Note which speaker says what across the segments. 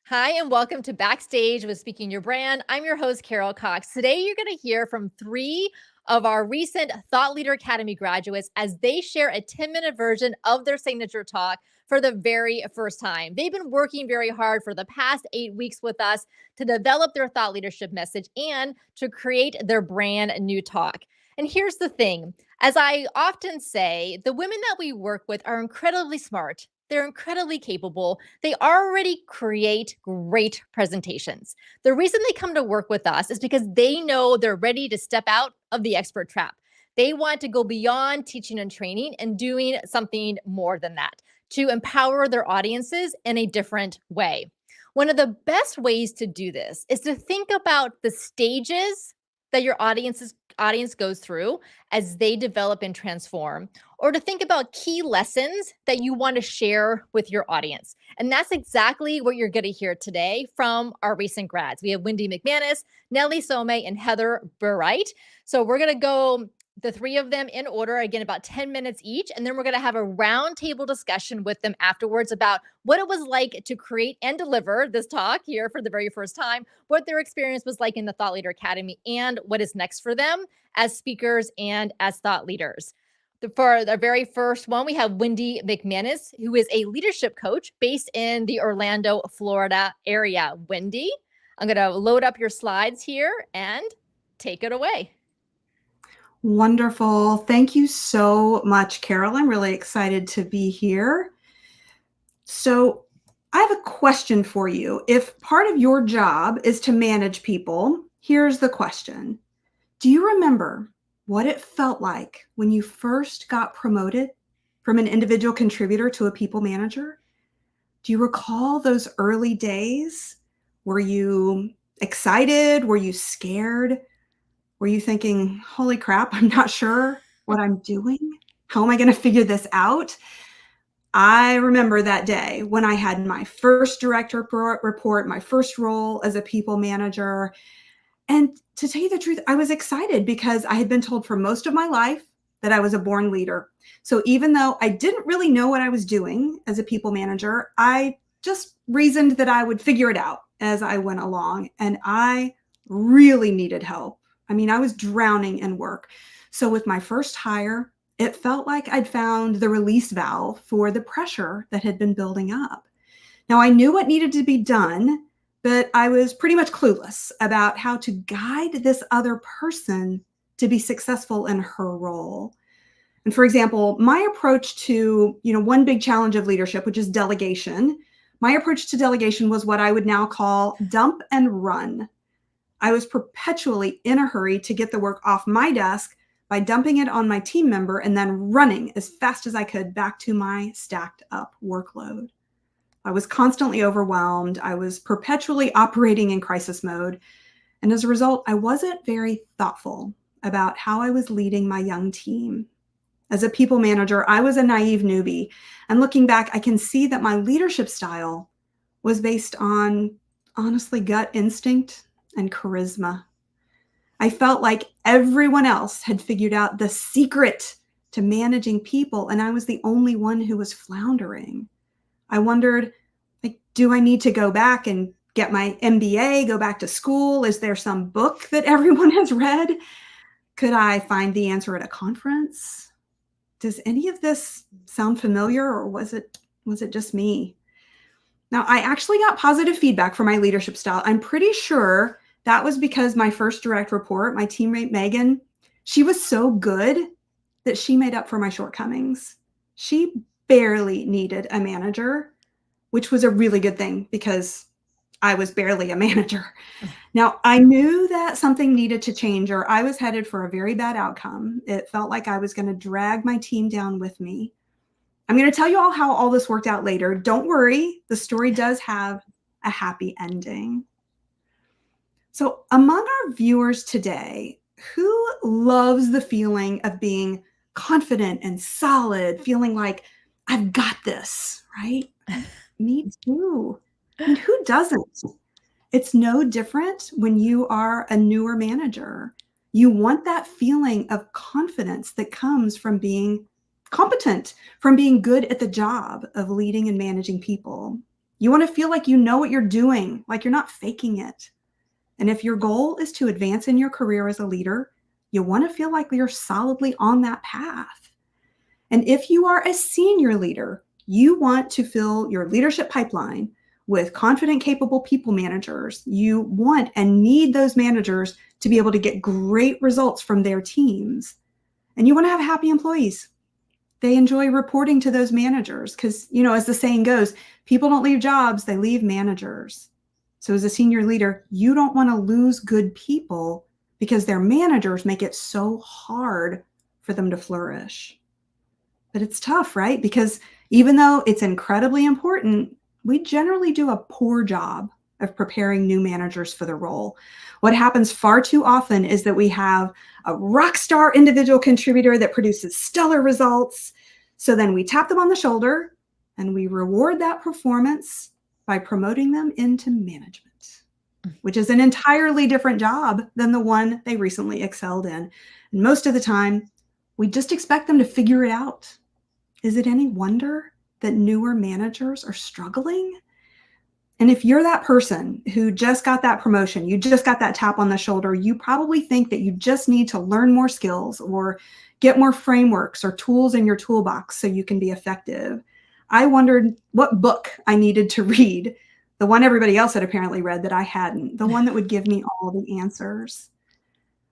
Speaker 1: Hi, and welcome to Backstage with Speaking Your Brand. I'm your host, Carol Cox. Today, you're going to hear from three of our recent Thought Leader Academy graduates as they share a 10-minute version of their signature talk for the very first time. They've been working very hard for the past 8 weeks with us to develop their thought leadership message and to create their brand new talk. And here's the thing, as I often say, the women that we work with are incredibly smart. They're incredibly capable. They already create great presentations. The reason they come to work with us is because they know they're ready to step out of the expert trap. They want to go beyond teaching and training and doing something more than that to empower their audiences in a different way. One of the best ways to do this is to think about the stages that your audience goes through as they develop and transform, or to think about key lessons that you want to share with your audience. And that's exactly what you're going to hear today from our recent grads. We have Wendy McManis, Nelly Some, and Heather Burright. So we're going to go the three of them in order, again, about 10 minutes each. And then we're going to have a roundtable discussion with them afterwards about what it was like to create and deliver this talk here for the very first time, what their experience was like in the Thought Leader Academy, and what is next for them as speakers and as thought leaders. For the very first one, we have Wendy McManis, who is a leadership coach based in the Orlando, Florida area. Wendy, I'm going to load up your slides here and take it away.
Speaker 2: Wonderful. Thank you so much, Carol. I'm really excited to be here. So I have a question for you. If part of your job is to manage people, here's the question. Do you remember what it felt like when you first got promoted from an individual contributor to a people manager? Do you recall those early days? Were you excited? Were you scared? Were you thinking, holy crap, I'm not sure what I'm doing? How am I going to figure this out? I remember that day when I had my first direct report, my first role as a people manager. And to tell you the truth, I was excited because I had been told for most of my life that I was a born leader. So even though I didn't really know what I was doing as a people manager, I just reasoned that I would figure it out as I went along. And I really needed help. I mean, I was drowning in work. So with my first hire, it felt like I'd found the release valve for the pressure that had been building up. Now, I knew what needed to be done, but I was pretty much clueless about how to guide this other person to be successful in her role. And for example, my approach to, one big challenge of leadership, which is delegation, my approach to delegation was what I would now call dump and run. I was perpetually in a hurry to get the work off my desk by dumping it on my team member and then running as fast as I could back to my stacked up workload. I was constantly overwhelmed. I was perpetually operating in crisis mode. And as a result, I wasn't very thoughtful about how I was leading my young team. As a people manager, I was a naive newbie. And looking back, I can see that my leadership style was based on, honestly, gut instinct and charisma. I felt like everyone else had figured out the secret to managing people, and I was the only one who was floundering. I wondered, do I need to go back and get my MBA, go back to school? Is there some book that everyone has read? Could I find the answer at a conference? Does any of this sound familiar, or was it just me? Now, I actually got positive feedback for my leadership style. I'm pretty sure that was because my first direct report, my teammate Megan, she was so good that she made up for my shortcomings. She barely needed a manager, which was a really good thing because I was barely a manager. Now, I knew that something needed to change, or I was headed for a very bad outcome. It felt like I was going to drag my team down with me. I'm going to tell you all how all this worked out later. Don't worry, the story does have a happy ending. So among our viewers today, who loves the feeling of being confident and solid, feeling like I've got this, right? Me too. I mean, who doesn't? It's no different when you are a newer manager. You want that feeling of confidence that comes from being competent, from being good at the job of leading and managing people. You want to feel like you know what you're doing, like you're not faking it. And if your goal is to advance in your career as a leader, you want to feel like you're solidly on that path. And if you are a senior leader, you want to fill your leadership pipeline with confident, capable people managers. You want and need those managers to be able to get great results from their teams. And you want to have happy employees. They enjoy reporting to those managers because, as the saying goes, people don't leave jobs, they leave managers. So as a senior leader, you don't want to lose good people because their managers make it so hard for them to flourish. But it's tough, right? Because even though it's incredibly important, we generally do a poor job of preparing new managers for the role. What happens far too often is that we have a rock star individual contributor that produces stellar results. So then we tap them on the shoulder and we reward that performance by promoting them into management, which is an entirely different job than the one they recently excelled in. And most of the time, we just expect them to figure it out. Is it any wonder that newer managers are struggling? And if you're that person who just got that promotion, you just got that tap on the shoulder, you probably think that you just need to learn more skills or get more frameworks or tools in your toolbox so you can be effective. I wondered what book I needed to read, the one everybody else had apparently read that I hadn't, the one that would give me all the answers.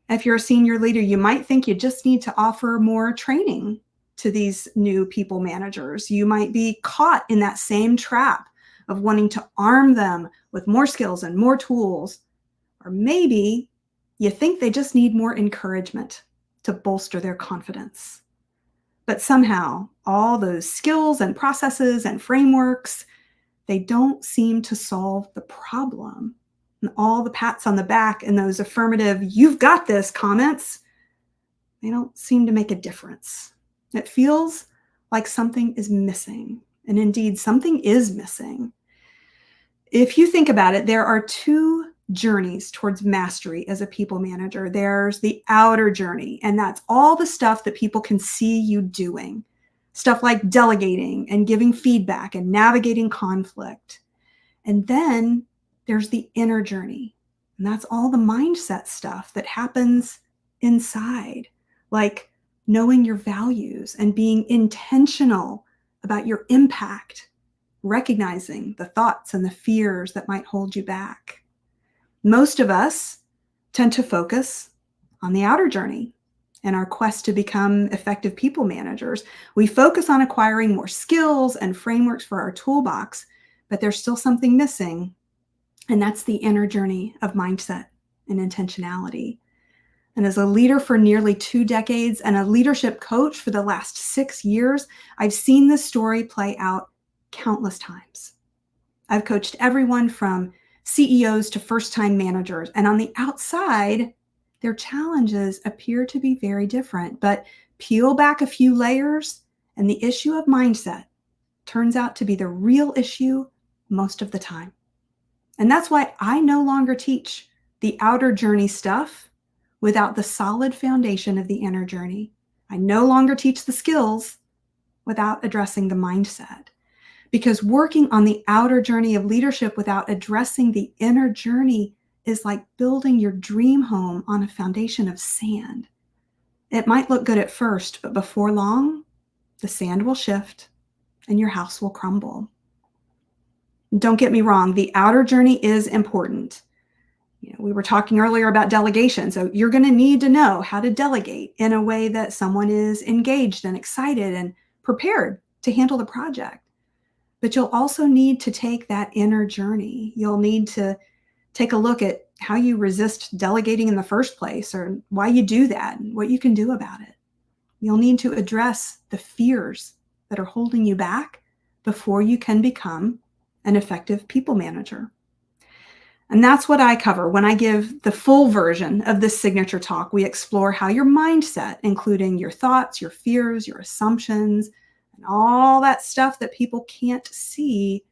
Speaker 2: If you're a senior leader, you might think you just need to offer more training to these new people managers. You might be caught in that same trap of wanting to arm them with more skills and more tools. Or maybe you think they just need more encouragement to bolster their confidence. But somehow all those skills and processes and frameworks, they don't seem to solve the problem. And all the pats on the back and those affirmative, "you've got this" comments, they don't seem to make a difference. It feels like something is missing. And indeed, something is missing. If you think about it, there are two journeys towards mastery as a people manager. There's the outer journey, and that's all the stuff that people can see you doing. Stuff like delegating and giving feedback and navigating conflict. And then there's the inner journey, and that's all the mindset stuff that happens inside, like knowing your values and being intentional about your impact, recognizing the thoughts and the fears that might hold you back. Most of us tend to focus on the outer journey in our quest to become effective people managers. We focus on acquiring more skills and frameworks for our toolbox, but there's still something missing, and that's the inner journey of mindset and intentionality. And as a leader for nearly 2 decades and a leadership coach for the last 6 years, I've seen this story play out countless times. I've coached everyone from CEOs to first-time managers, and on the outside, their challenges appear to be very different. But peel back a few layers, and the issue of mindset turns out to be the real issue most of the time. And that's why I no longer teach the outer journey stuff without the solid foundation of the inner journey. I no longer teach the skills without addressing the mindset. Because working on the outer journey of leadership without addressing the inner journey is like building your dream home on a foundation of sand. It might look good at first, but before long, the sand will shift and your house will crumble. Don't get me wrong, the outer journey is important. We were talking earlier about delegation, so you're going to need to know how to delegate in a way that someone is engaged and excited and prepared to handle the project. But you'll also need to take that inner journey. You'll need to take a look at how you resist delegating in the first place, or why you do that and what you can do about it. You'll need to address the fears that are holding you back before you can become an effective people manager. And that's what I cover when I give the full version of this signature talk. We explore how your mindset, including your thoughts, your fears, your assumptions, and all that stuff that people can't see,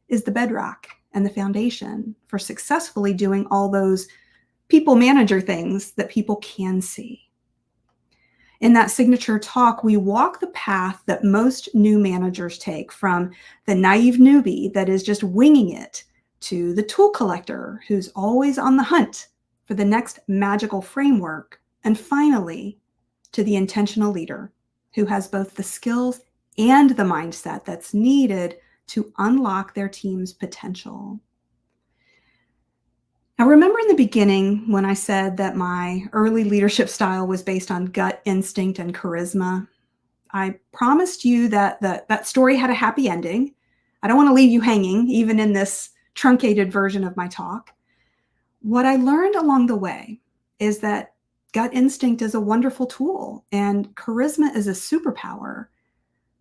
Speaker 2: is the bedrock and the foundation for successfully doing all those people manager things that people can see. In that signature talk, we walk the path that most new managers take, from the naive newbie that is just winging it to the tool collector who's always on the hunt for the next magical framework, and finally to the intentional leader who has both the skills and the mindset that's needed to unlock their team's potential. Now, remember in the beginning when I said that my early leadership style was based on gut instinct and charisma? I promised you that that story had a happy ending. I don't want to leave you hanging, even in this truncated version of my talk. What I learned along the way is that gut instinct is a wonderful tool and charisma is a superpower.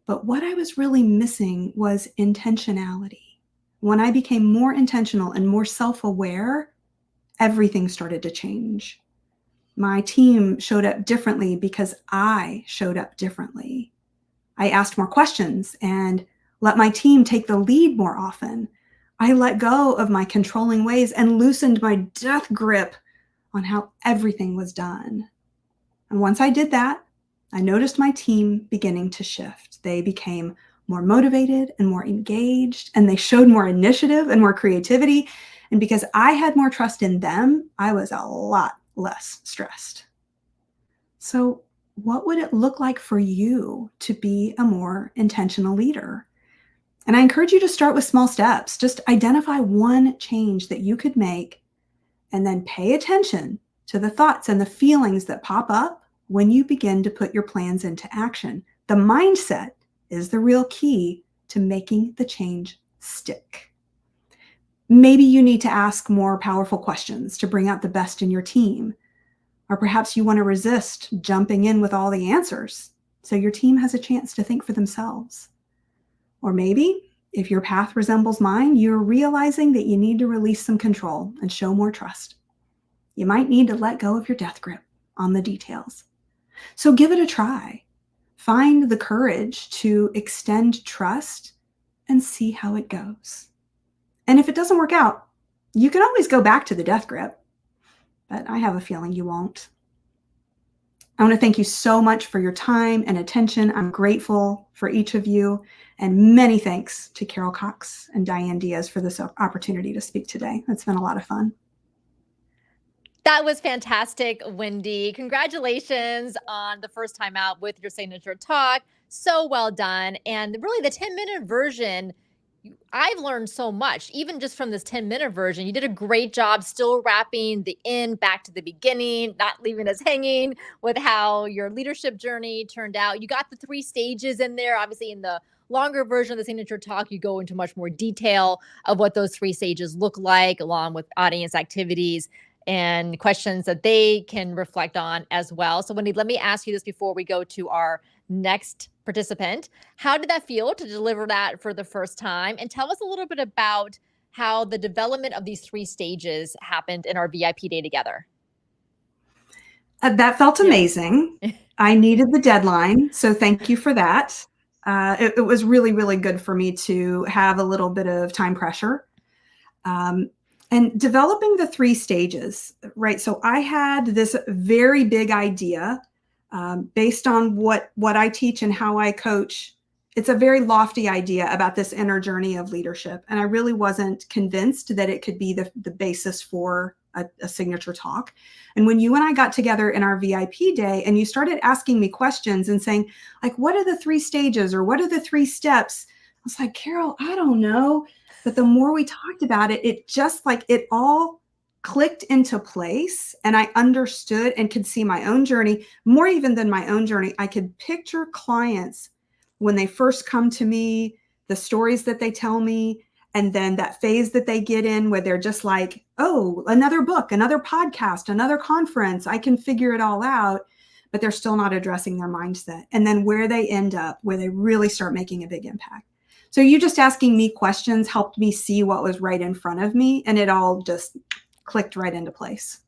Speaker 2: But what I was really missing was intentionality. When I became more intentional and more self-aware, everything started to change. My team showed up differently because I showed up differently. I asked more questions and let my team take the lead more often. I let go of my controlling ways and loosened my death grip on how everything was done. And once I did that, I noticed my team beginning to shift. They became more motivated and more engaged, and they showed more initiative and more creativity. And because I had more trust in them, I was a lot less stressed. So, what would it look like for you to be a more intentional leader? And I encourage you to start with small steps. Just identify one change that you could make, and then pay attention to the thoughts and the feelings that pop up when you begin to put your plans into action. The mindset is the real key to making the change stick. Maybe you need to ask more powerful questions to bring out the best in your team. Or perhaps you want to resist jumping in with all the answers so your team has a chance to think for themselves. Or maybe, if your path resembles mine, you're realizing that you need to release some control and show more trust. You might need to let go of your death grip on the details. So give it a try. Find the courage to extend trust and see how it goes. And if it doesn't work out, you can always go back to the death grip, but I have a feeling you won't. I want to thank you so much for your time and attention. I'm grateful for each of you, and many thanks to Carol Cox and Diane Diaz for this opportunity to speak today. It's been a lot of fun.
Speaker 1: That was fantastic, Wendy. Congratulations on the first time out with your signature talk. So well done. And really the 10-minute version, I've learned so much, even just from this 10-minute version. You did a great job still wrapping the end back to the beginning, not leaving us hanging with how your leadership journey turned out. You got the 3 stages in there. Obviously, in the longer version of the signature talk, you go into much more detail of what those 3 stages look like, along with audience activities and questions that they can reflect on as well. So Wendy, let me ask you this before we go to our next participant. How did that feel to deliver that for the first time? And tell us a little bit about how the development of these 3 stages happened in our VIP day together.
Speaker 2: That felt amazing. Yeah. I needed the deadline, so thank you for that. It was really, really good for me to have a little bit of time pressure. And developing the 3 stages, right? So I had this very big idea based on what I teach and how I coach. It's a very lofty idea about this inner journey of leadership. And I really wasn't convinced that it could be the basis for a signature talk. And when you and I got together in our VIP day and you started asking me questions and saying, like, what are the 3 stages or what are the 3 steps? I was like, Carol, I don't know. But the more we talked about it, it just like it all clicked into place, and I understood and could see my own journey more even than my own journey. I could picture clients when they first come to me, the stories that they tell me, and then that phase that they get in where they're just like, oh, another book, another podcast, another conference, I can figure it all out, but they're still not addressing their mindset. And then where they end up, where they really start making a big impact. So you just asking me questions helped me see what was right in front of me, and it all just clicked right into place.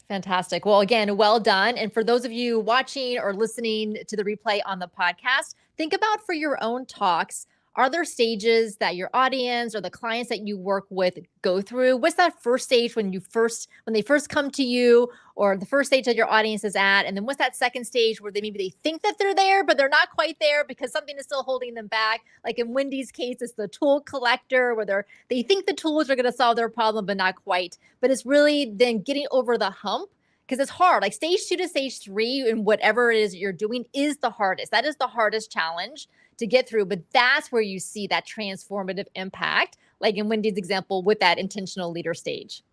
Speaker 1: Fantastic. Well, again, well done. And for those of you watching or listening to the replay on the podcast, think about for your own talks, are there stages that your audience or the clients that you work with go through? What's that first stage when they first come to you, or the first stage that your audience is at? And then what's that second stage where maybe they think that they're there, but they're not quite there because something is still holding them back? Like in Wendy's case, it's the tool collector, where they think the tools are going to solve their problem, but not quite. But it's really then getting over the hump, because it's hard. Like stage 2 to stage 3 and whatever it is you're doing is the hardest. That is the hardest challenge to get through. But that's where you see that transformative impact, like in Wendy's example with that intentional leader stage.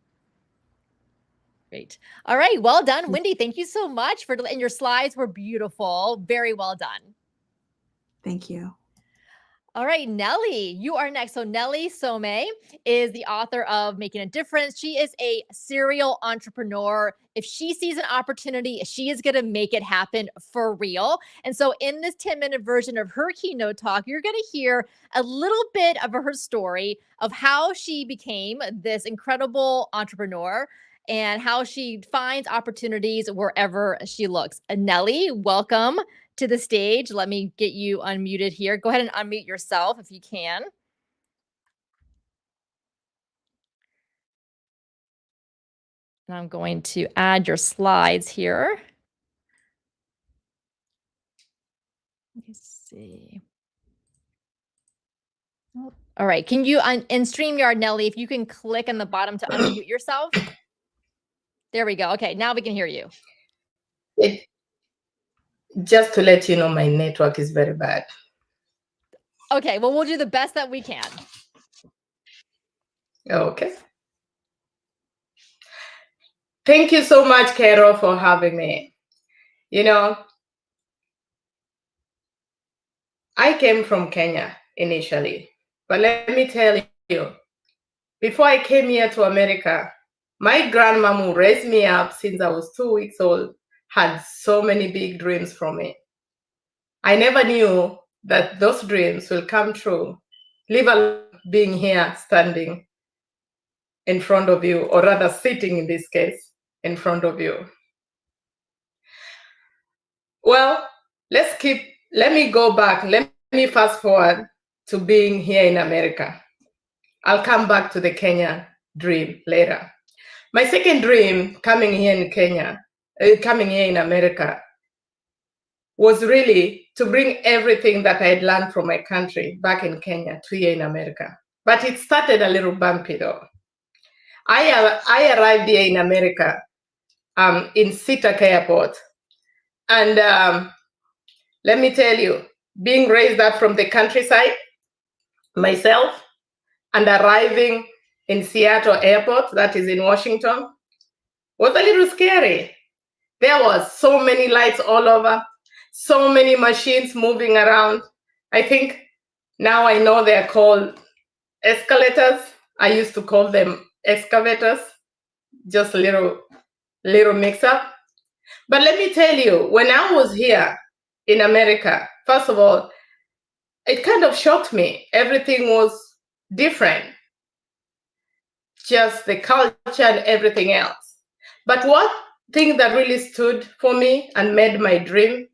Speaker 1: Great. All right. Well done, Wendy. Thank you so much and your slides were beautiful. Very well done.
Speaker 2: Thank you.
Speaker 1: All right, Nelly, you are next. So Nelly Some is the author of Making a Difference. She is a serial entrepreneur. If she sees an opportunity, she is going to make it happen for real. And so in this 10-minute version of her keynote talk, you're going to hear a little bit of her story of how she became this incredible entrepreneur and how she finds opportunities wherever she looks. Nelly, welcome to the stage. Let me get you unmuted here. Go ahead and unmute yourself if you can. And I'm going to add your slides here. Let's see. All right. Can you, in StreamYard, Nelly, if you can click on the bottom to unmute yourself? There we go. Okay. Now we can hear you.
Speaker 3: Just to let you know, my network is very bad.
Speaker 1: Okay, well, we'll do the best that we can.
Speaker 3: Okay. Thank you so much, Carol, for having me. You know, I came from Kenya initially, but let me tell you, before I came here to America, my grandmom who raised me up since I was 2 weeks old had so many big dreams for me. I never knew that those dreams will come true, leave alone being here standing in front of you, or rather sitting in this case, in front of you. Well, let me go back. Let me fast forward to being here in America. I'll come back to the Kenya dream later. My second dream coming here in America, was really to bring everything that I had learned from my country back in Kenya to here in America. But it started a little bumpy though. I arrived here in America in SeaTac Airport. And let me tell you, being raised up from the countryside myself and arriving in Seattle Airport, that is in Washington, was a little scary. There was so many lights all over, so many machines moving around. I think now I know they're called escalators. I used to call them excavators, just a little mix up. But let me tell you, when I was here in America, first of all, it kind of shocked me. Everything was different, just the culture and everything else. But one thing that really stood for me and made my dream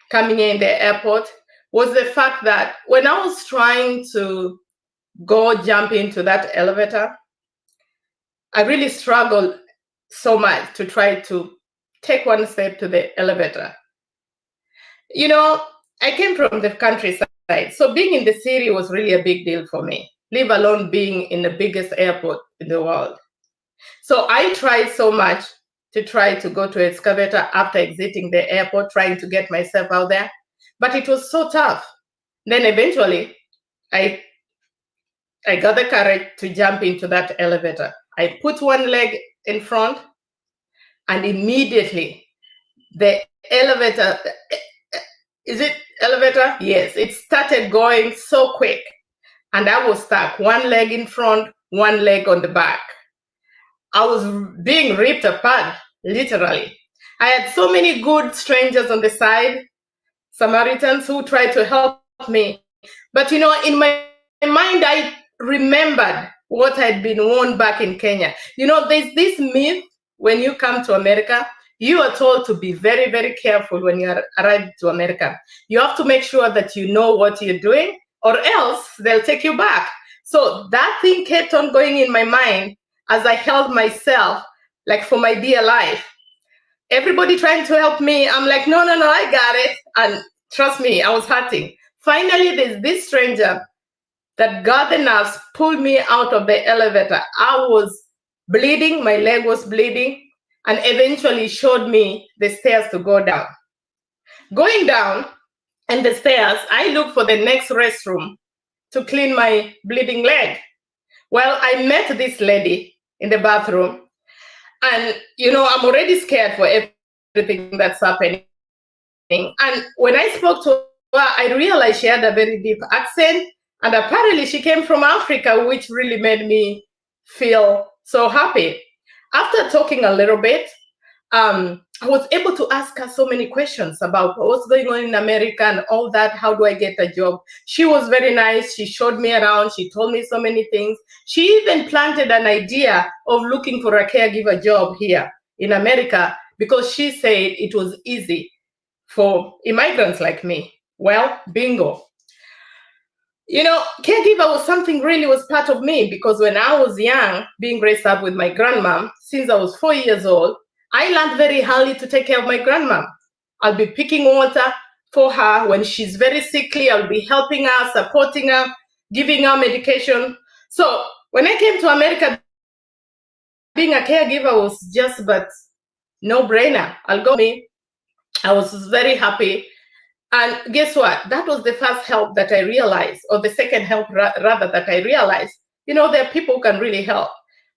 Speaker 3: coming in the airport was the fact that when I was trying to jump into that elevator, I really struggled so much to try to take one step to the elevator. You know, I came from the countryside, so being in the city was really a big deal for me, leave alone being in the biggest airport in the world. So I tried so much to try to go to an excavator after exiting the airport, trying to get myself out there. But it was so tough. Then eventually, I got the courage to jump into that elevator. I put one leg in front, and immediately the elevator, is it elevator? Yes, it started going so quick. And I was stuck, one leg in front, one leg on the back. I was being ripped apart, literally. I had so many good strangers on the side, Samaritans who tried to help me. But you know, in my mind, I remembered what had been worn back in Kenya. You know, there's this myth when you come to America, you are told to be very, very careful when you arrive to America. You have to make sure that you know what you're doing or else they'll take you back. So that thing kept on going in my mind as I held myself like for my dear life. Everybody trying to help me, I'm like, no, I got it. And trust me, I was hurting. Finally, there's this stranger that got the nerves, pulled me out of the elevator. I was bleeding, my leg was bleeding, and eventually showed me the stairs to go down. Going down and the stairs, I looked for the next restroom to clean my bleeding leg. Well, I met this lady in the bathroom, and I'm already scared for everything that's happening. And when I spoke to her, I realized she had a very deep accent, and apparently she came from Africa, which really made me feel so happy. After talking a little bit, I was able to ask her so many questions about what's going on in America and all that. How do I get a job? She was very nice. She showed me around. She told me so many things. She even planted an idea of looking for a caregiver job here in America because she said it was easy for immigrants like me. Well, bingo. Caregiver was something really was part of me because when I was young, being raised up with my grandmom, since I was 4 years old, I learned very early to take care of my grandmom. I'll be picking water for her when she's very sickly. I'll be helping her, supporting her, giving her medication. So when I came to America, being a caregiver was just but no-brainer. I was very happy. And guess what? That was the first help that I realized, or the second help rather that I realized. There are people who can really help.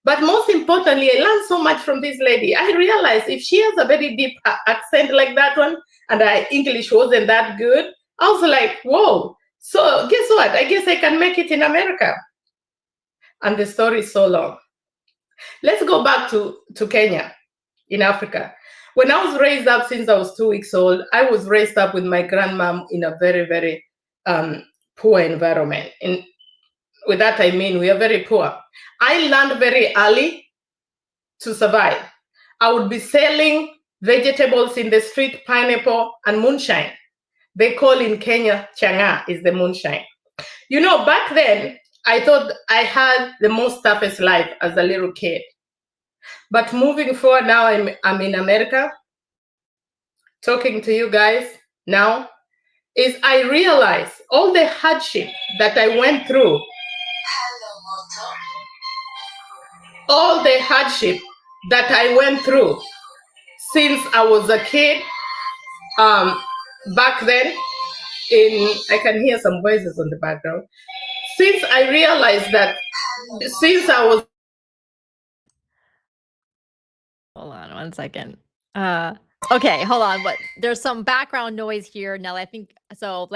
Speaker 3: But most importantly, I learned so much from this lady. I realized if she has a very deep accent like that one, and her English wasn't that good, I was like, whoa. So guess what? I guess I can make it in America. And the story is so long. Let's go back to Kenya in Africa. When I was raised up since I was 2 weeks old, I was raised up with my grandmom in a very, very poor environment. And with that, I mean, we are very poor. I learned very early to survive. I would be selling vegetables in the street, pineapple and moonshine. They call in Kenya, changa is the moonshine. Back then, I thought I had the most toughest life as a little kid. But moving forward now, I'm in America, talking to you guys now, is I realize all the hardship that I went through, all the hardship that I went through since I was a kid, back then, I can hear some voices on the background, since I realized that since I was...
Speaker 1: Hold on 1 second. Okay, hold on. There's some background noise here, Nelly. I think so.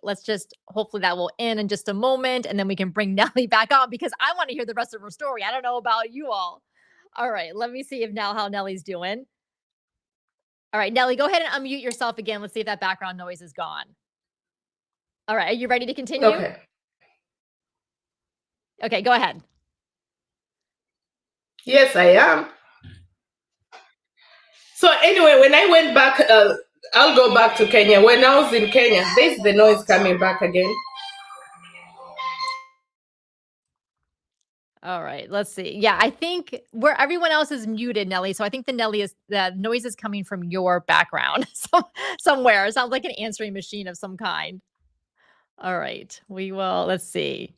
Speaker 1: Let's just hopefully that will end in just a moment, and then we can bring Nelly back on because I want to hear the rest of her story. I don't know about you all. All right, let me see how Nelly's doing. All right, Nelly, go ahead and unmute yourself again. Let's see if that background noise is gone. All right, are you ready to continue?
Speaker 3: Okay.
Speaker 1: Okay, go ahead.
Speaker 3: Yes, I am. So anyway, when I went back, I'll go back to Kenya. When I was in Kenya, there's the noise coming back again.
Speaker 1: All right, let's see. Yeah, I think where everyone else is muted, Nelly. So I think the noise is coming from your background somewhere. It sounds like an answering machine of some kind. All right, let's see.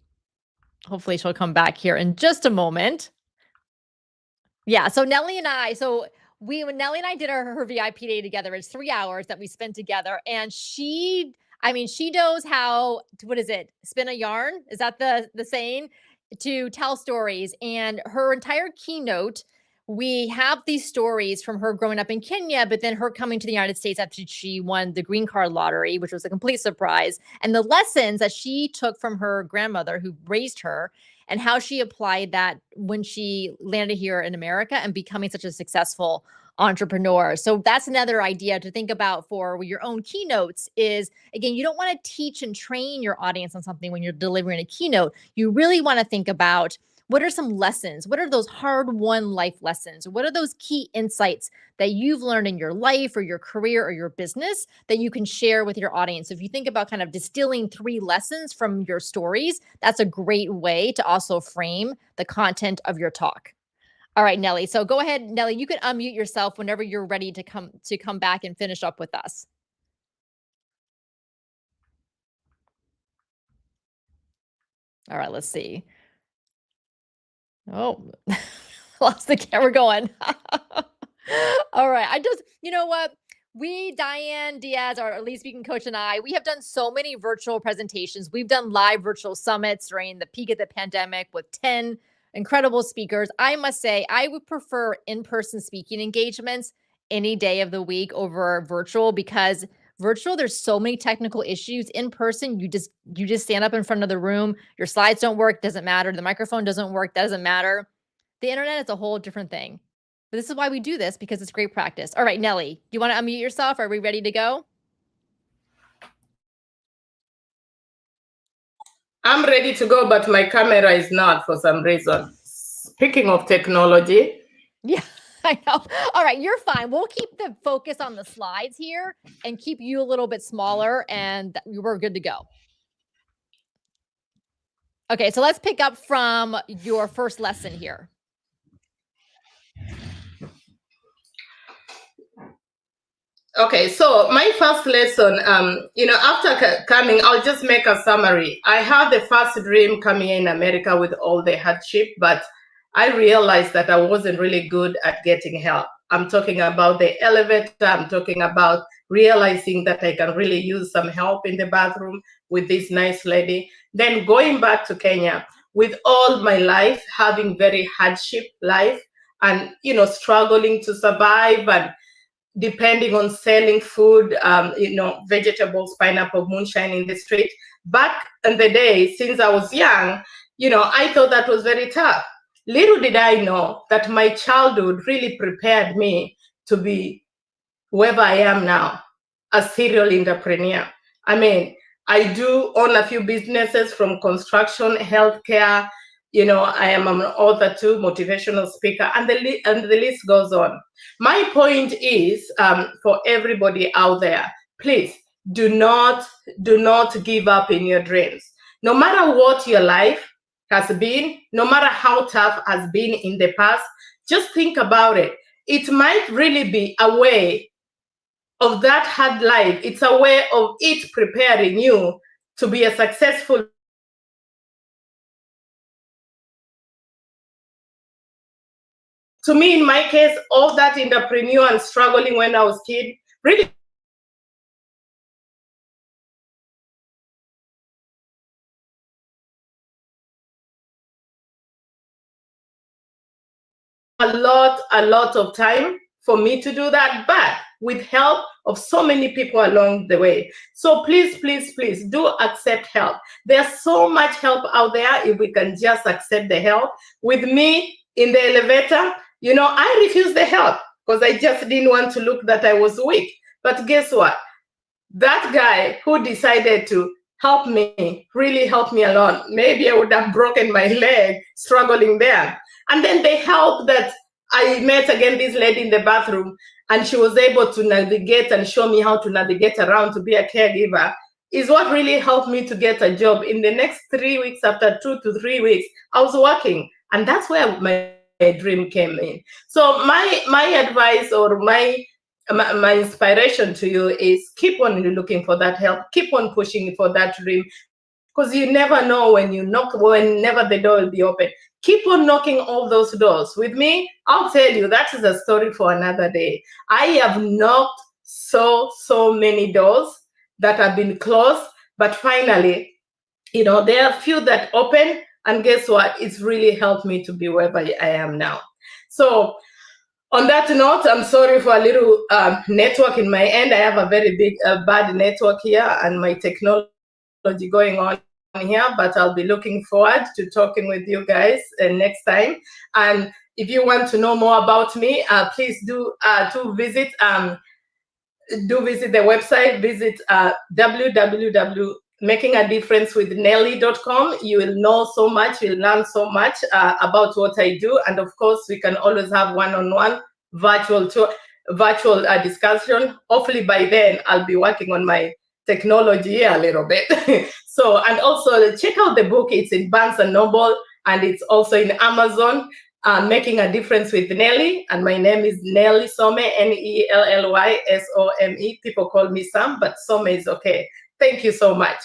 Speaker 1: Hopefully she'll come back here in just a moment. Yeah, so Nelly and I, when Nelly and I did her VIP day together, it's 3 hours that we spent together. And she knows how, what is it? Spin a yarn? Is that the saying? To tell stories. And her entire keynote, we have these stories from her growing up in Kenya, but then her coming to the United States after she won the green card lottery, which was a complete surprise. And the lessons that she took from her grandmother who raised her and how she applied that when she landed here in America and becoming such a successful entrepreneur. So that's another idea to think about for your own keynotes is, again, you don't want to teach and train your audience on something when you're delivering a keynote. You really want to think about What are some lessons? What are those hard-won life lessons? What are those key insights that you've learned in your life or your career or your business that you can share with your audience? If you think about kind of distilling 3 lessons from your stories, that's a great way to also frame the content of your talk. All right, Nelly. So go ahead, Nelly, you can unmute yourself whenever you're ready to come back and finish up with us. All right, let's see. Oh, lost the camera going. All right. You know what? Diane Diaz, our Elite Speaking Coach, and I, we have done so many virtual presentations. We've done live virtual summits during the peak of the pandemic with 10 incredible speakers. I must say, I would prefer in-person speaking engagements any day of the week over virtual, because virtual, there's so many technical issues. In person, you just stand up in front of the room. Your slides don't work, doesn't matter. The microphone doesn't work, doesn't matter. The internet is a whole different thing. But this is why we do this, because it's great practice. All right, Nelly, do you want to unmute yourself? Are we ready to go?
Speaker 3: I'm ready to go, but my camera is not for some reason. Speaking of technology.
Speaker 1: Yeah, I know. All right, you're fine. We'll keep the focus on the slides here and keep you a little bit smaller, and we're good to go. Okay, so let's pick up from your first lesson here.
Speaker 3: Okay, so my first lesson, after coming, I'll just make a summary. I had the first dream coming in America with all the hardship, but I realized that I wasn't really good at getting help. I'm talking about the elevator. I'm talking about realizing that I can really use some help in the bathroom with this nice lady. Then going back to Kenya with all my life, having very hardship life and, struggling to survive and depending on selling food, vegetables, pineapple, moonshine in the street. Back in the day, since I was young, I thought that was very tough. Little did I know that my childhood really prepared me to be whoever I am now, a serial entrepreneur. I mean, I do own a few businesses from construction, healthcare. I am an author too, motivational speaker, and the list goes on. My point is, for everybody out there, please do not give up in your dreams. No matter what your life has been, no matter how tough has been in the past, just think about it. It might really be a way of that hard life. It's a way of it preparing you to be a successful. To me, in my case, all that entrepreneur and struggling when I was a kid really a lot of time for me to do that, but with help of so many people along the way. So please, please, please do accept help. There's so much help out there if we can just accept the help. With me in the elevator, I refused the help because I just didn't want to look that I was weak. But guess what? That guy who decided to help me really helped me a lot. Maybe I would have broken my leg struggling there. And then the help that I met again this lady in the bathroom, and she was able to navigate and show me how to navigate around to be a caregiver, is what really helped me to get a job. In the next 3 weeks, after 2 to 3 weeks, I was working. And that's where my dream came in. So my advice or my inspiration to you is keep on looking for that help, keep on pushing for that dream, because you never know when you knock, whenever the door will be open. Keep on knocking all those doors. With me, I'll tell you, that is a story for another day. I have knocked so many doors that have been closed, but finally, there are a few that open. And guess what? It's really helped me to be wherever I am now. So on that note, I'm sorry for a little network in my end. I have a very big, bad network here and my technology going on here, but I'll be looking forward to talking with you guys next time. And if you want to know more about me, please do visit the website, visit making a difference with Nelly.com. You will know so much, you'll learn so much about what I do. And of course, we can always have one-on-one virtual discussion. Hopefully by then, I'll be working on my technology a little bit. So, and also check out the book. It's in Barnes and Noble, and it's also in Amazon. Making a Difference with Nelly, and my name is Nelly Some, Nellysome. People call me Sam, but Some is okay. Thank you so much.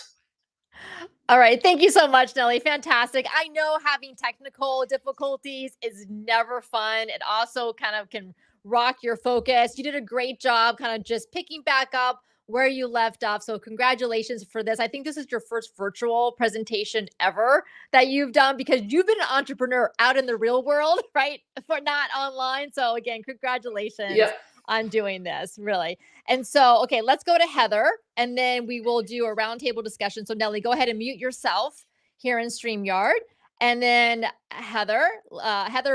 Speaker 1: All right. Thank you so much, Nelly. Fantastic. I know having technical difficulties is never fun. It also kind of can rock your focus. You did a great job kind of just picking back up where you left off. So congratulations for this. I think this is your first virtual presentation ever that you've done, because you've been an entrepreneur out in the real world, right? For not online. So again, congratulations.
Speaker 3: Yeah.
Speaker 1: On doing this, really. And so, okay, let's go to Heather, and then we will do a roundtable discussion. So Nelly, go ahead and mute yourself here in StreamYard. And then Heather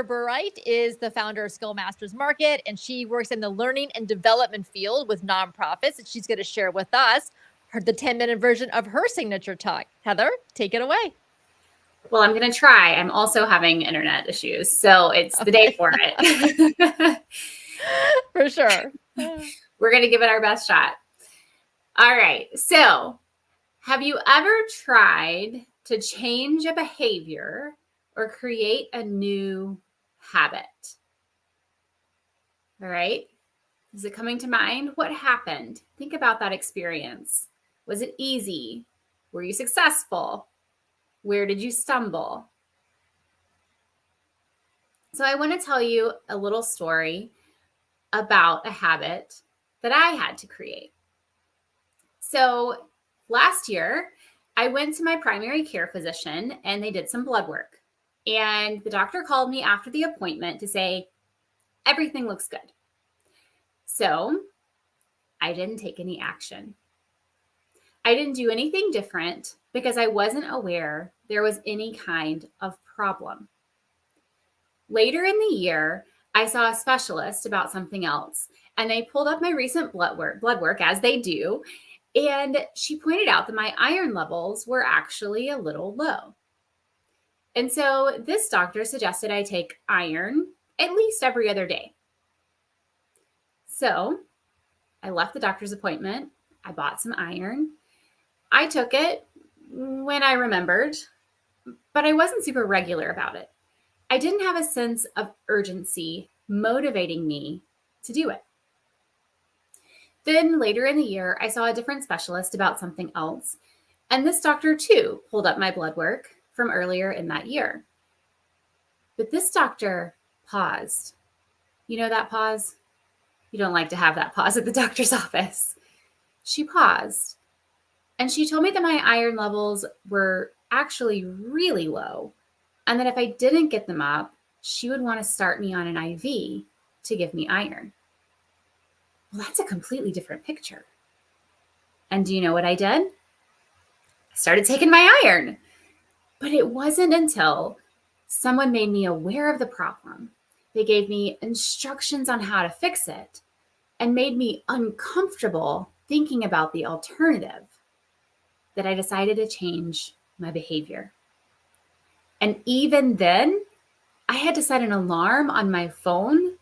Speaker 1: Burright is the founder of Skill Masters Market, and she works in the learning and development field with nonprofits. And she's going to share with us the 10-minute version of her signature talk. Heather, take it away.
Speaker 4: Well, I'm going to try. I'm also having internet issues, so it's the day for it.
Speaker 1: For sure.
Speaker 4: We're going to give it our best shot. All right. So, have you ever tried to change a behavior or create a new habit? All right. Is it coming to mind? What happened? Think about that experience. Was it easy? Were you successful? Where did you stumble? So I want to tell you a little story about a habit that I had to create. So last year, I went to my primary care physician and they did some blood work. And the doctor called me after the appointment to say, everything looks good. So I didn't take any action. I didn't do anything different because I wasn't aware there was any kind of problem. Later in the year, I saw a specialist about something else, and they pulled up my recent blood work as they do, and she pointed out that my iron levels were actually a little low. And so this doctor suggested I take iron at least every other day. So I left the doctor's appointment. I bought some iron. I took it when I remembered, but I wasn't super regular about it. I didn't have a sense of urgency motivating me to do it. Then later in the year, I saw a different specialist about something else. And this doctor too pulled up my blood work from earlier in that year. But this doctor paused. You know that pause? You don't like to have that pause at the doctor's office. She paused. And she told me that my iron levels were actually really low, and that if I didn't get them up, she would want to start me on an IV to give me iron. Well, that's a completely different picture. And do you know what I did? I started taking my iron. But it wasn't until someone made me aware of the problem, they gave me instructions on how to fix it, and made me uncomfortable thinking about the alternative, that I decided to change my behavior. And even then, I had to set an alarm on my phone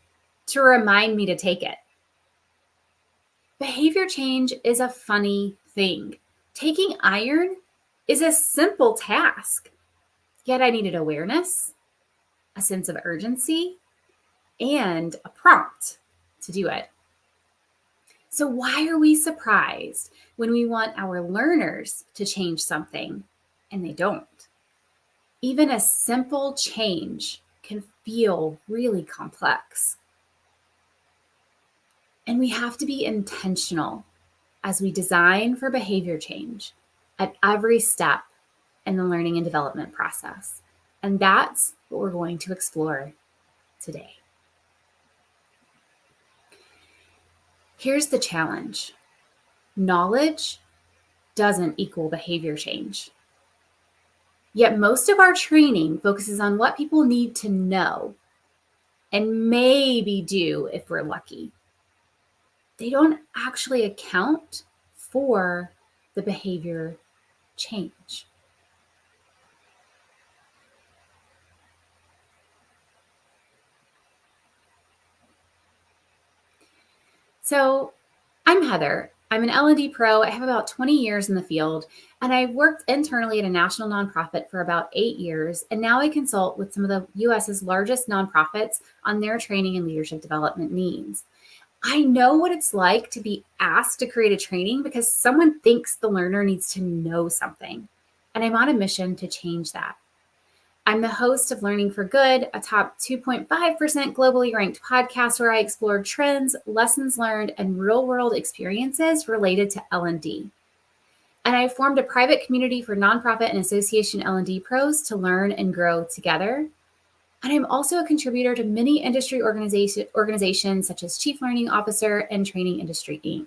Speaker 4: to remind me to take it. Behavior change is a funny thing. Taking iron is a simple task, yet I needed awareness, a sense of urgency, and a prompt to do it. So why are we surprised when we want our learners to change something and they don't? Even a simple change can feel really complex. And we have to be intentional as we design for behavior change at every step in the learning and development process. And that's what we're going to explore today. Here's the challenge. Knowledge doesn't equal behavior change. Yet most of our training focuses on what people need to know and maybe do if we're lucky. They don't actually account for the behavior change. So I'm Heather. I'm an L&D pro. I have about 20 years in the field, and I've worked internally at a national nonprofit for about 8 years. And now I consult with some of the US's largest nonprofits on their training and leadership development needs. I know what it's like to be asked to create a training because someone thinks the learner needs to know something. And I'm on a mission to change that. I'm the host of Learning for Good, a top 2.5% globally ranked podcast where I explore trends, lessons learned, and real-world experiences related to L&D. And I formed a private community for nonprofit and association L&D pros to learn and grow together. And I'm also a contributor to many industry organizations such as Chief Learning Officer and Training Industry, Inc.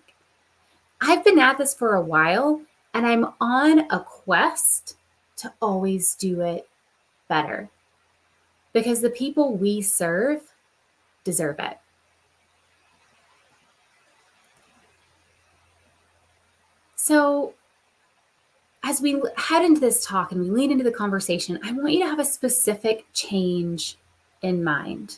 Speaker 4: I've been at this for a while, and I'm on a quest to always do it better because the people we serve deserve it. So as we head into this talk and we lean into the conversation, I want you to have a specific change in mind.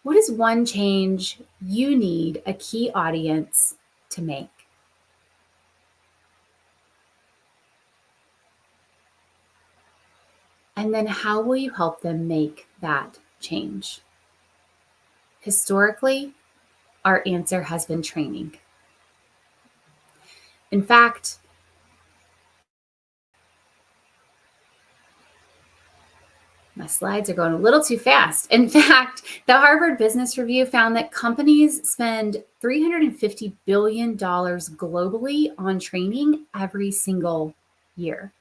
Speaker 4: What is one change you need a key audience to make? And then how will you help them make that change? Historically, our answer has been training. In fact, my slides are going a little too fast. In fact, the Harvard Business Review found that companies spend $350 billion globally on training every single year.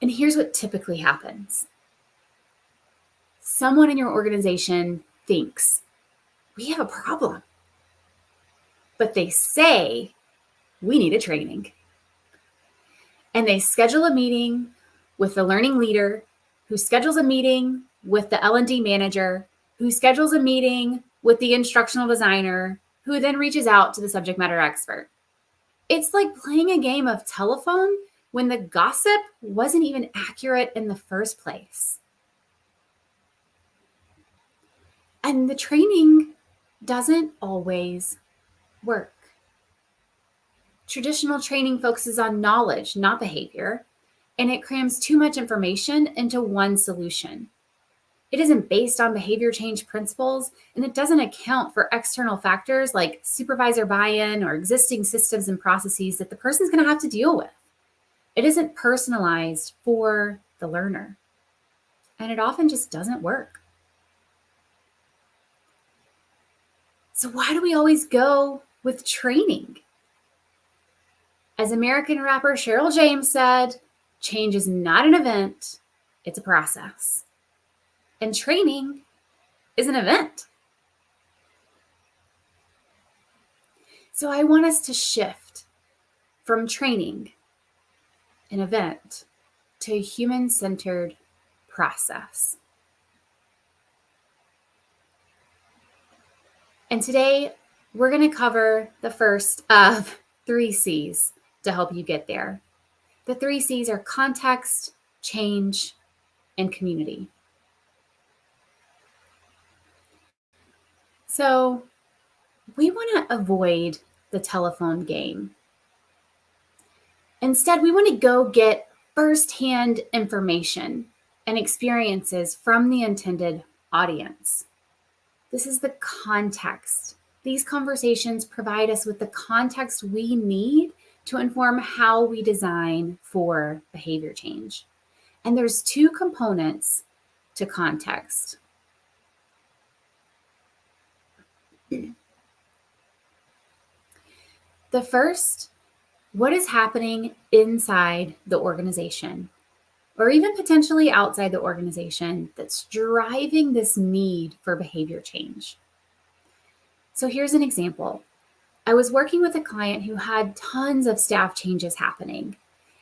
Speaker 4: And here's what typically happens. Someone in your organization thinks, we have a problem. But they say, we need a training. And they schedule a meeting with the learning leader, who schedules a meeting with the L&D manager, who schedules a meeting with the instructional designer, who then reaches out to the subject matter expert. It's like playing a game of telephone when the gossip wasn't even accurate in the first place. And the training doesn't always work. Traditional training focuses on knowledge, not behavior, and it crams too much information into one solution. It isn't based on behavior change principles, and it doesn't account for external factors like supervisor buy-in or existing systems and processes that the person's going to have to deal with. It isn't personalized for the learner, and it often just doesn't work. So why do we always go with training? As American rapper Cheryl James said, change is not an event, it's a process. And training is an event. So I want us to shift from training, an event, to a human-centered process. And today, we're going to cover the first of 3 C's to help you get there. The 3 C's are context, change, and community. So we want to avoid the telephone game. Instead, we want to go get firsthand information and experiences from the intended audience. This is the context. These conversations provide us with the context we need to inform how we design for behavior change. And there's 2 components to context. The first, what is happening inside the organization, or even potentially outside the organization, that's driving this need for behavior change? So here's an example. I was working with a client who had tons of staff changes happening.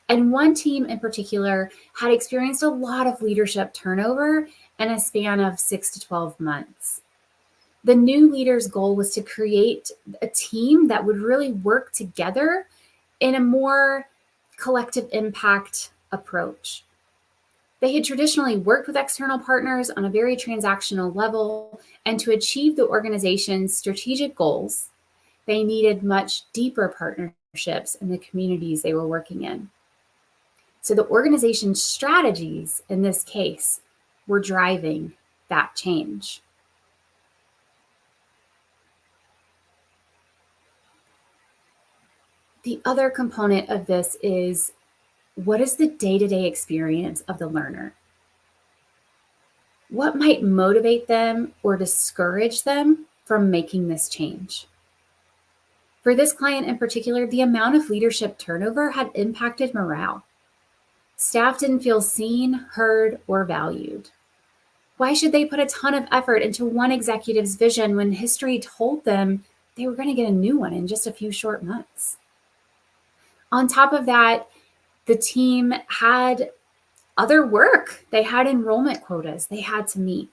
Speaker 4: And one team in particular had experienced a lot of leadership turnover in a span of 6 to 12 months. The new leader's goal was to create a team that would really work together in a more collective impact approach. They had traditionally worked with external partners on a very transactional level, and to achieve the organization's strategic goals, they needed much deeper partnerships in the communities they were working in. So the organization's strategies in this case were driving that change. The other component of this is, what is the day-to-day experience of the learner? What might motivate them or discourage them from making this change? For this client in particular, the amount of leadership turnover had impacted morale. Staff didn't feel seen, heard, or valued. Why should they put a ton of effort into one executive's vision when history told them they were going to get a new one in just a few short months? On top of that, the team had other work. They had enrollment quotas they had to meet.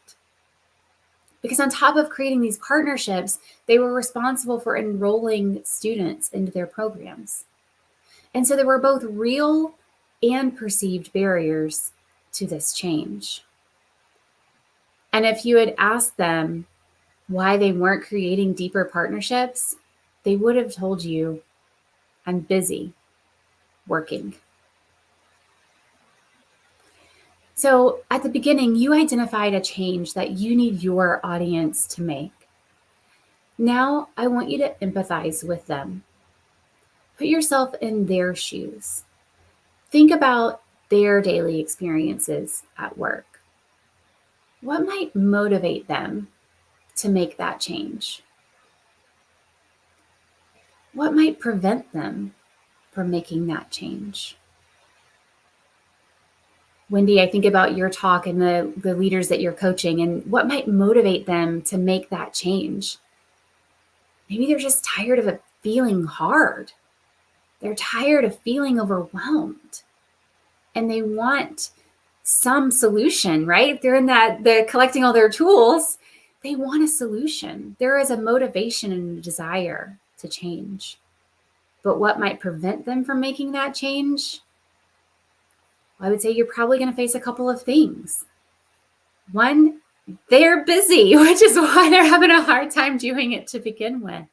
Speaker 4: Because on top of creating these partnerships, they were responsible for enrolling students into their programs. And so there were both real and perceived barriers to this change. And if you had asked them why they weren't creating deeper partnerships, they would have told you, I'm busy working. So at the beginning, you identified a change that you need your audience to make. Now I want you to empathize with them. Put yourself in their shoes. Think about their daily experiences at work. What might motivate them to make that change? What might prevent them from making that change? Wendy, I think about your talk and the leaders that you're coaching and what might motivate them to make that change. Maybe they're just tired of it feeling hard. They're tired of feeling overwhelmed. And they want some solution, right? They're collecting all their tools. They want a solution. There is a motivation and a desire to change. But what might prevent them from making that change? I would say you're probably going to face a couple of things. One, they're busy, which is why they're having a hard time doing it to begin with.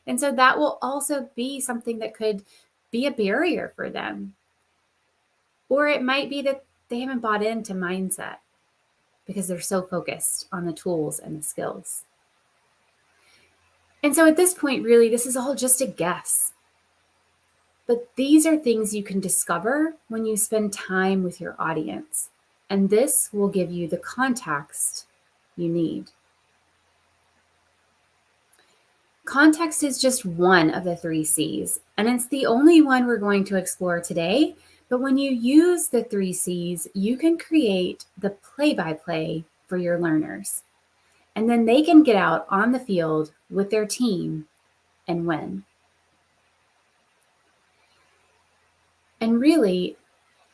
Speaker 4: And so that will also be something that could be a barrier for them. Or it might be that they haven't bought into mindset because they're so focused on the tools and the skills. And so at this point, really, this is all just a guess. But these are things you can discover when you spend time with your audience. And this will give you the context you need. Context is just one of the 3 C's, and it's the only one we're going to explore today. But when you use the 3 C's, you can create the play-by-play for your learners. And then they can get out on the field with their team and win. And really,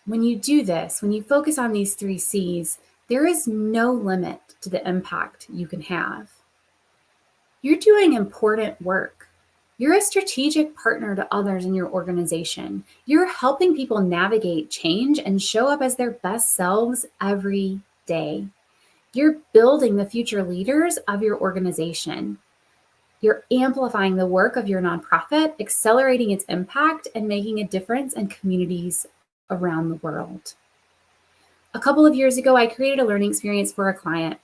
Speaker 4: when you do this, when you focus on these 3 C's, there is no limit to the impact you can have. You're doing important work. You're a strategic partner to others in your organization. You're helping people navigate change and show up as their best selves every day. You're building the future leaders of your organization. You're amplifying the work of your nonprofit, accelerating its impact, and making a difference in communities around the world. A couple of years ago, I created a learning experience for a client.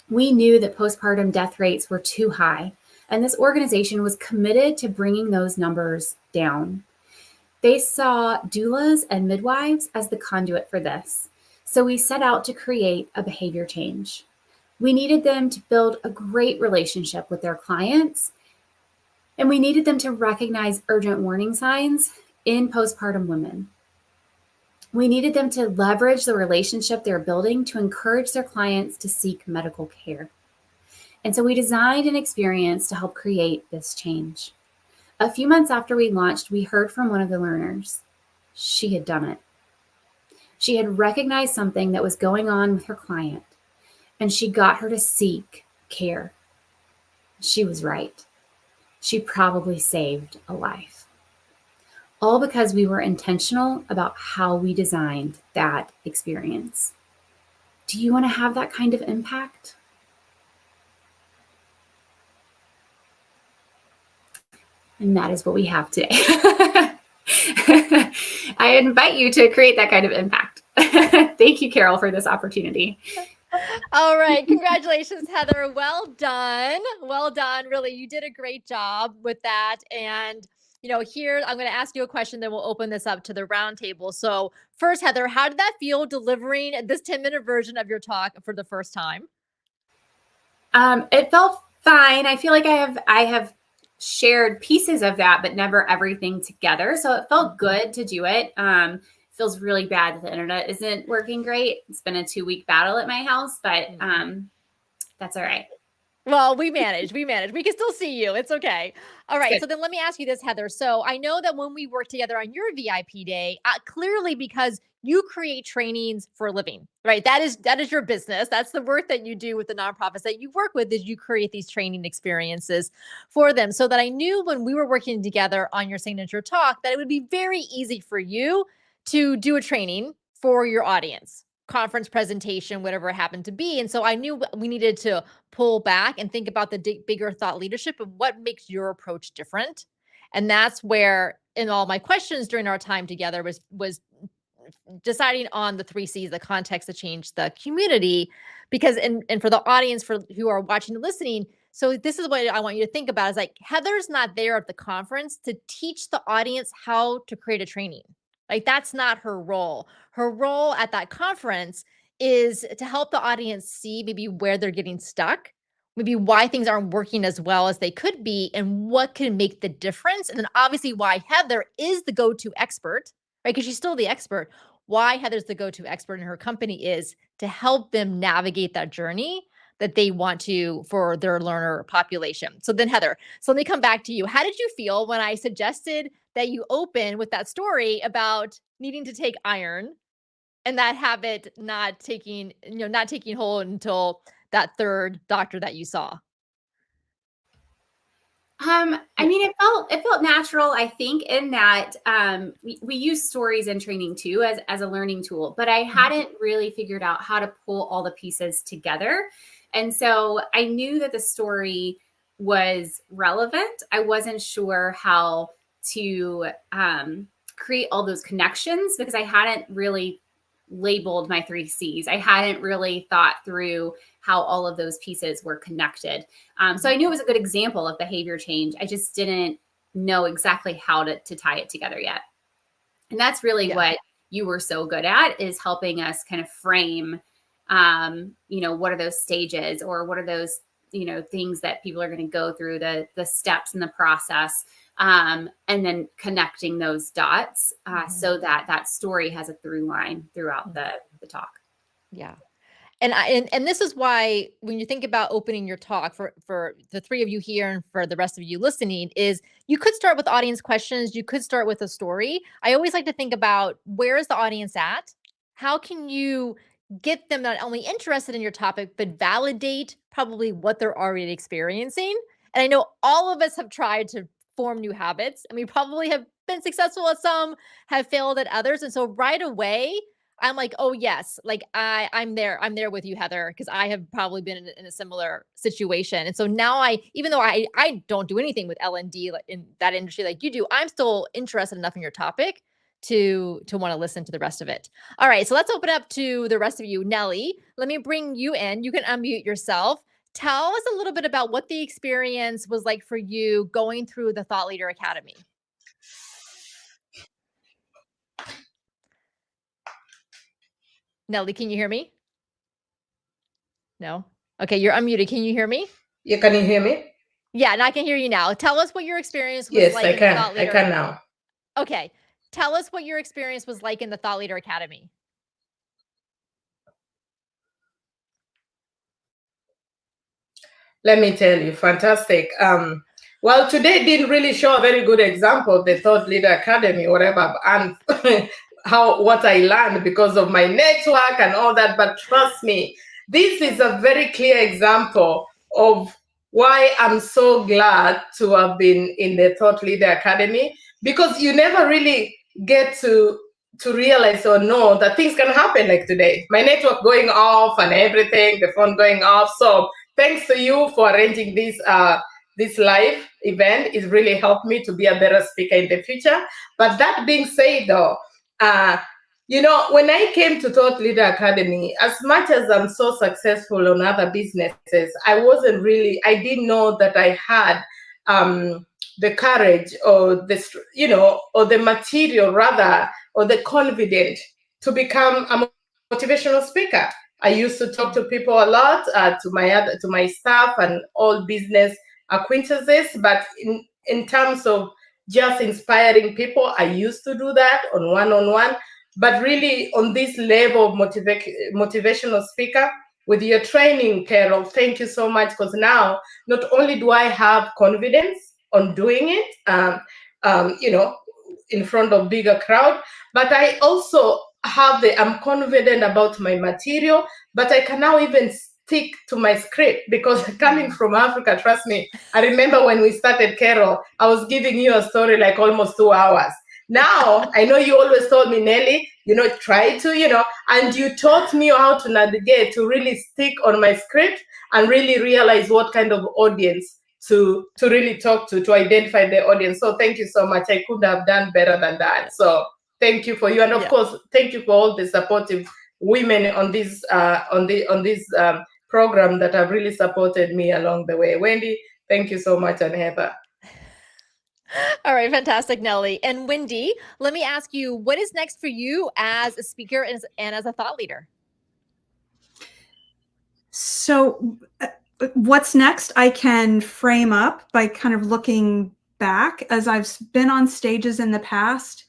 Speaker 4: We knew that postpartum death rates were too high, and this organization was committed to bringing those numbers down. They saw doulas and midwives as the conduit for this. So we set out to create a behavior change. We needed them to build a great relationship with their clients, and we needed them to recognize urgent warning signs in postpartum women. We needed them to leverage the relationship they're building to encourage their clients to seek medical care. And so we designed an experience to help create this change. A few months after we launched, we heard from one of the learners. She had done it. She had recognized something that was going on with her client, and she got her to seek care. She was right. She probably saved a life. All because we were intentional about how we designed that experience. Do you want to have that kind of impact? And that is what we have today. I invite you to create that kind of impact. Thank you, Carol, for this opportunity.
Speaker 1: All right. Congratulations, Heather. Well done. Well done. Really, you did a great job with that. And, here, I'm going to ask you a question, then we'll open this up to the roundtable. So first, Heather, how did that feel delivering this 10-minute version of your talk for the first time?
Speaker 4: It felt fine. I feel like I have shared pieces of that, but never everything together. So it felt good to do it. Feels really bad that the internet isn't working great. It's been a 2-week battle at my house, but that's all right.
Speaker 1: Well, we managed. We can still see you. It's okay. All right. So then let me ask you this, Heather. So I know that when we worked together on your VIP day, clearly because you create trainings for a living, right? That is your business. That's the work that you do with the nonprofits that you work with, is you create these training experiences for them. So that I knew when we were working together on your signature talk, that it would be very easy for you to do a training for your audience, conference presentation, whatever it happened to be. And so I knew we needed to pull back and think about the bigger thought leadership of what makes your approach different. And that's where, in all my questions during our time together, was deciding on the 3 C's, the context, the change, the community, because, and for the audience who are watching and listening, so this is what I want you to think about, is like, Heather's not there at the conference to teach the audience how to create a training. Like, that's not her role. Her role at that conference is to help the audience see maybe where they're getting stuck, maybe why things aren't working as well as they could be, and what can make the difference. And then obviously why Heather is the go-to expert, right? Because she's still the expert. Why Heather's the go-to expert in her company is to help them navigate that journey that they want to for their learner population. So then, Heather, so let me come back to you. How did you feel when I suggested that you open with that story about needing to take iron and that habit not taking hold until that third doctor that you saw?
Speaker 4: I mean, it felt natural, I think, in that we use stories in training too as a learning tool, but I hadn't really figured out how to pull all the pieces together. And so I knew that the story was relevant. I wasn't sure how to create all those connections because I hadn't really labeled my 3 C's. I hadn't really thought through how all of those pieces were connected. So I knew it was a good example of behavior change. I just didn't know exactly how to tie it together yet. And that's really what you were so good at, is helping us kind of frame, what are those stages, or what are those, things that people are going to go through, the steps in the process, and then connecting those dots so that story has a through line throughout the talk.
Speaker 1: Yeah. And this is why when you think about opening your talk for the 3 of you here and for the rest of you listening, is you could start with audience questions. You could start with a story. I always like to think about, where is the audience at? How can you get them not only interested in your topic, but validate probably what they're already experiencing? And I know all of us have tried to form new habits, and we probably have been successful at some, have failed at others. And so right away, I'm like, oh yes, like I'm there with you, Heather, because I have probably been in a similar situation. And so now even though I don't do anything with L&D in that industry like you do, I'm still interested enough in your topic to want to listen to the rest of it. All right, so let's open up to the rest of you. Nelly, let me bring you in. You can unmute yourself. Tell us a little bit about what the experience was like for you going through the Thought Leader Academy. Nelly, can you hear me? No? Okay, you're unmuted. Can you hear me?
Speaker 3: Yeah, can you hear me?
Speaker 1: Yeah, and I can hear you now. Tell us what your experience was like.
Speaker 3: Yes, I can. I can now.
Speaker 1: Okay. Tell us what your experience was like in the Thought Leader Academy.
Speaker 3: Let me tell you, fantastic. Well, today didn't really show a very good example of the Thought Leader Academy, whatever, and what I learned because of my network and all that. But trust me, this is a very clear example of why I'm so glad to have been in the Thought Leader Academy, because you never really get to realize or know that things can happen like today. My network going off and everything, the phone going off. So thanks to you for arranging this live event. It really helped me to be a better speaker in the future. But that being said, though, when I came to Thought Leader Academy, as much as I'm so successful on other businesses, I didn't know that I had the courage or the material rather, or the confidence to become a motivational speaker. I used to talk to people a lot, to my staff and all business acquaintances, but in terms of just inspiring people, I used to do that on one-on-one. But really, on this level of motivational speaker, with your training, Carol, thank you so much, because now not only do I have confidence on doing it, in front of bigger crowd, but I also I'm confident about my material, but I can now even stick to my script, because coming from Africa, trust me, I remember when we started, Carol, I was giving you a story like almost 2 hours. Now, I know you always told me, Nelly, try to, and you taught me how to navigate, to really stick on my script and really realize what kind of audience to really talk to identify the audience. So thank you so much. I could have done better than that. So thank you for you. And of course, thank you for all the supportive women on this program that have really supported me along the way. Wendy, thank you so much, and Heather.
Speaker 1: All right, fantastic, Nelly. And Wendy, let me ask you, what is next for you as a speaker and as a thought leader?
Speaker 2: So what's next, I can frame up by kind of looking back. As I've been on stages in the past,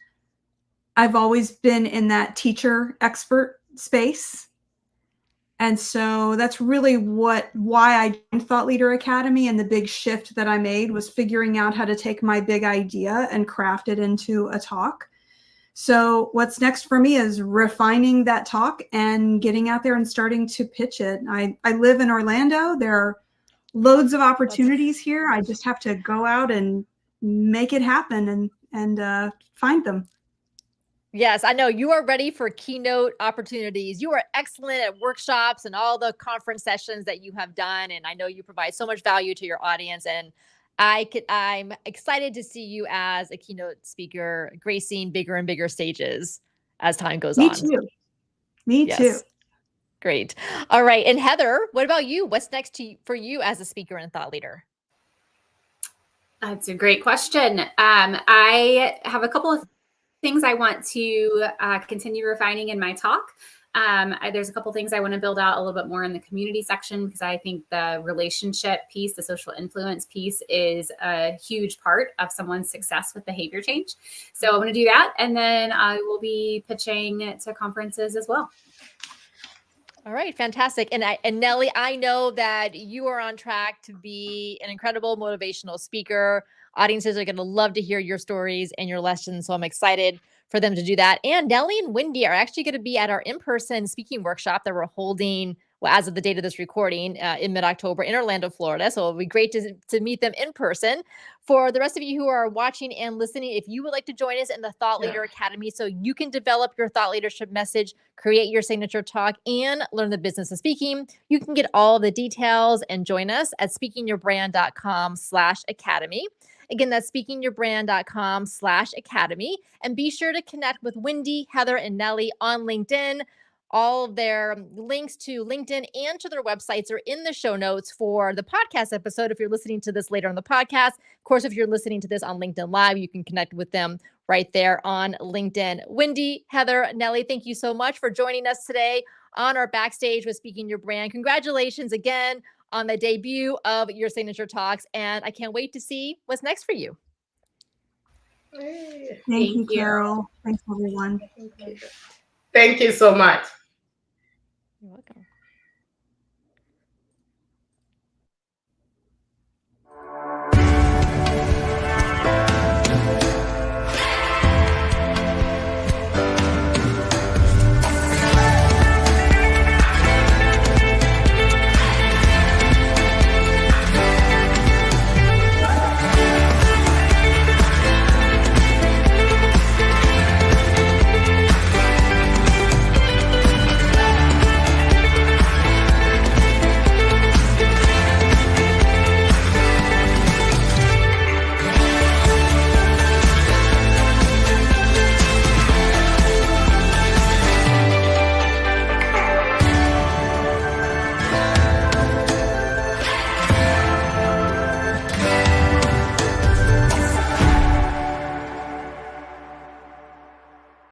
Speaker 2: I've always been in that teacher expert space. And so that's really why I joined Thought Leader Academy, and the big shift that I made was figuring out how to take my big idea and craft it into a talk. So what's next for me is refining that talk and getting out there and starting to pitch it. I live in Orlando. There are loads of opportunities here. I just have to go out and make it happen and find them.
Speaker 1: Yes, I know you are ready for keynote opportunities. You are excellent at workshops and all the conference sessions that you have done. And I know you provide so much value to your audience. And I'm excited to see you as a keynote speaker, gracing bigger and bigger stages as time goes on.
Speaker 2: Me too.
Speaker 1: Great. All right. And Heather, what about you? What's next for you as a speaker and thought leader?
Speaker 4: That's a great question. I have a couple of things I want to continue refining in my talk. There's a couple things I want to build out a little bit more in the community section, because I think the relationship piece, the social influence piece, is a huge part of someone's success with behavior change. So I want to do that. And then I will be pitching to conferences as well.
Speaker 1: All right, fantastic. And Nelly, I know that you are on track to be an incredible motivational speaker. Audiences are going to love to hear your stories and your lessons. So I'm excited for them to do that. And Nelly and Wendy are actually going to be at our in-person speaking workshop that we're holding, well, as of the date of this recording, in mid-October in Orlando, Florida. So it'll be great to meet them in person. For the rest of you who are watching and listening, if you would like to join us in the Thought Leader Academy so you can develop your thought leadership message, create your signature talk, and learn the business of speaking, you can get all the details and join us at speakingyourbrand.com/academy. Again, that's speakingyourbrand.com/academy. And be sure to connect with Wendy, Heather, and Nelly on LinkedIn. All of their links to LinkedIn and to their websites are in the show notes for the podcast episode. If you're listening to this later on the podcast, of course, if you're listening to this on LinkedIn Live, you can connect with them right there on LinkedIn. Wendy, Heather, Nelly, thank you so much for joining us today on our Backstage with Speaking Your Brand. Congratulations again on the debut of your signature talks. And I can't wait to see what's next for you.
Speaker 2: Thank you, Carol. Thanks, everyone.
Speaker 3: Thank you so much.
Speaker 1: You're welcome.